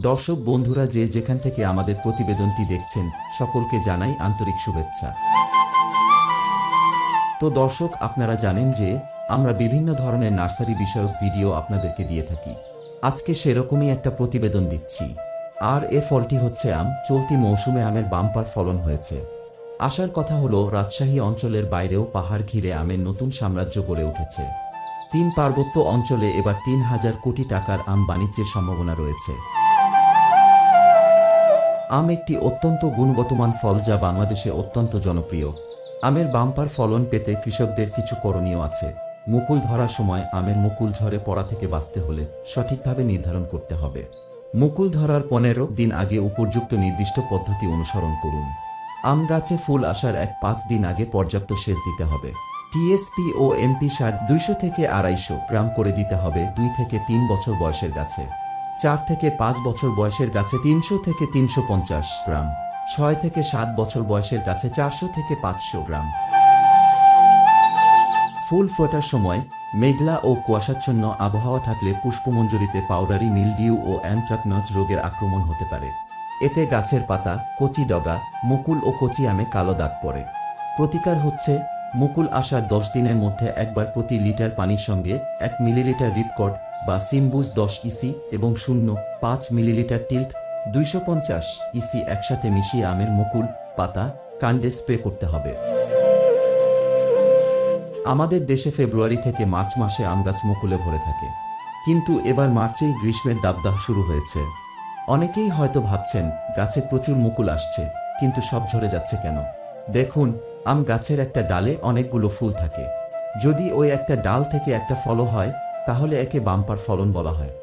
দর্শক বন্ধুরা যে যেখান থেকে আমাদের প্রতিবেদনটি দেখছেন সকলকে জানাই আন্তরিক শুভেচ্ছা। তো দর্শক, আপনারা জানেন যে আমরা বিভিন্ন ধরনের নার্সারি বিষয়ক ভিডিও আপনাদেরকে দিয়ে থাকি। আজকে সেরকমই একটা প্রতিবেদন দিচ্ছি। আর এ ফলটি হচ্ছে আম। চলতি মৌসুমে আমের বাম্পার ফলন হয়েছে। আসার কথা হলো, রাজশাহী অঞ্চলের বাইরেও পাহাড় ঘিরে আমের নতুন সাম্রাজ্য গড়ে উঠেছে। 3 পার্বত্য অঞ্চলে এবার 3000 কোটি টাকার আম বাণিজ্যের সম্ভাবনা রয়েছে। আম একটি অত্যন্ত গুণগতমান ফল যা বাংলাদেশে অত্যন্ত জনপ্রিয়। আমের বাম্পার ফলন পেতে কৃষকদের কিছু করণীয় আছে। মুকুল ধরার সময় আমের মুকুল ঝরে পড়া থেকে বাঁচতে হলে সঠিকভাবে নির্ধারণ করতে হবে। মুকুল ধরার 15 দিন আগে উপযুক্ত নির্দিষ্ট পদ্ধতি অনুসরণ করুন। আম গাছে ফুল আসার 1-5 দিন আগে পর্যাপ্ত সেচ দিতে হবে। টিএসপি ও এমপি সার 200 থেকে 250 গ্রাম করে দিতে হবে 2 থেকে 3 বছর বয়সের গাছে। 4 থেকে 5 বছর বয়সের গাছে 300 থেকে 350 গ্রাম। 6 থেকে 7 বছর বয়সের গাছে 400 থেকে 500 গ্রাম। ফুল ফোটার সময় মেঘলা ও কুয়াশাচ্ছন্ন আবহাওয়া থাকলে পুষ্পমঞ্জরিতে পাউডারি মিলডিউ ও অ্যানথ্রাকনোজ রোগের আক্রমণ হতে পারে। এতে গাছের পাতা, কচি ডগা, মুকুল ও কচি আমে কালো দাগ পড়ে। প্রতিকার হচ্ছে, মুকুল আসার 10 দিনের মধ্যে একবার প্রতি লিটার পানির সঙ্গে 1 মিলিলিটার রিপকর্ড বা সিমবুজ 10 ইসি এবং 0.5 মিলিলিটার টিল্ট 250 ইসি একসাথে মিশিয়ে আমের মুকুল, পাতা, কাণ্ডে স্প্রে করতে হবে। আমাদের দেশে ফেব্রুয়ারি থেকে মার্চ মাসে আম গাছ মুকুলে ভরে থাকে, কিন্তু এবার মার্চেই গ্রীষ্মের দাবদাহ শুরু হয়েছে। অনেকেই হয়তো ভাবছেন গাছে প্রচুর মুকুল আসছে, কিন্তু সব ঝরে যাচ্ছে কেন? দেখুন, আম গাছের একটা ডালে অনেকগুলো ফুল থাকে। যদি ওই একটা ডাল থেকে একটা ফলও হয় তাহলে একে বাম্পার ফলন বলা হয়।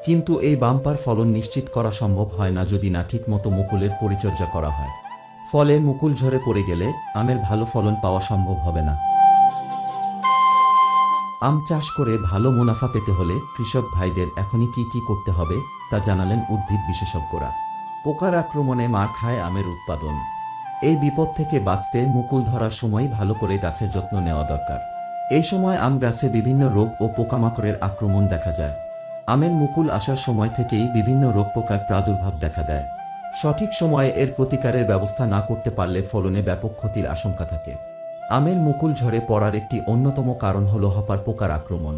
কিন্তু এই বাম্পার ফলন নিশ্চিত করা সম্ভব হয় না যদি না ঠিক মতো মুকুলের পরিচর্যা করা হয়। ফলে মুকুল ঝরে পড়ে গেলে আমের ভালো ফলন পাওয়া সম্ভব হবে না। আম চাষ করে ভালো মুনাফা পেতে হলে কৃষক ভাইদের এখনই কি করতে হবে তা জানালেন উদ্ভিদ বিশেষজ্ঞরা। পোকার আক্রমণে মার খায় আমের উৎপাদন। এই বিপদ থেকে বাঁচতে মুকুল ধরার সময় ভালো করে গাছের যত্ন নেওয়া দরকার। এই সময় আম গাছে বিভিন্ন রোগ ও পোকামাকড়ের আক্রমণ দেখা যায়। আমের মুকুল আসার সময় থেকেই বিভিন্ন রোগ পোকার প্রাদুর্ভাব দেখা দেয়। সঠিক সময়ে এর প্রতিকারের ব্যবস্থা না করতে পারলে ফলনে ব্যাপক ক্ষতির আশঙ্কা থাকে। আমের মুকুল ঝরে পড়ার একটি অন্যতম কারণ হল হপার পোকার আক্রমণ।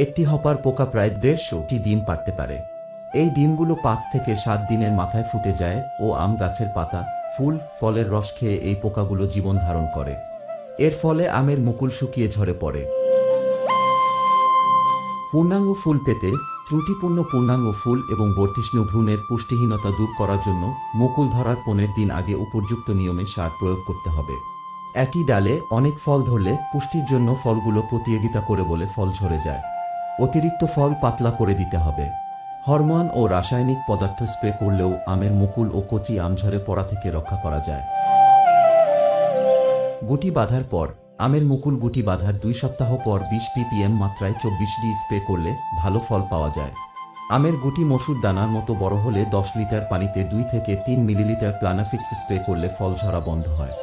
একটি হপার পোকা প্রায় 150টি ডিম পাড়তে পারে। এই ডিমগুলো 5 থেকে 7 দিনের মাথায় ফুটে যায় ও আম গাছের পাতা, ফুল, ফলের রস খেয়ে এই পোকাগুলো জীবন ধারণ করে। এর ফলে আমের মুকুল শুকিয়ে ঝরে পড়ে। পূর্ণাঙ্গ ফুল পেতে ত্রুটিপূর্ণ পূর্ণাঙ্গ ফুল এবং বর্ধিষ্ণু ভ্রূণের পুষ্টিহীনতা দূর করার জন্য মুকুল ধরার 15 দিন আগে উপযুক্ত নিয়মে সার প্রয়োগ করতে হবে। একই ডালে অনেক ফল ধরলে পুষ্টির জন্য ফলগুলো প্রতিযোগিতা করে বলে ফল ঝরে যায়। অতিরিক্ত ফল পাতলা করে দিতে হবে। হরমোন ও রাসায়নিক পদার্থ স্প্রে করলেও আমের মুকুল ও কচি আম ঝরে পড়া থেকে রক্ষা করা যায়। গুটি বাঁধার পর আমের মুকুল গুটি বাঁধার 2 সপ্তাহ পর 20 ppm মাত্রায় 24D স্প্রে করলে ভালো ফল পাওয়া যায়। আমের গুটি মসুর দানার মতো বড় হলে 10 লিটার পানিতে 2 থেকে 3 মিলিলিটার প্লানাফিক্স স্প্রে করলে ফল ঝরা বন্ধ হয়।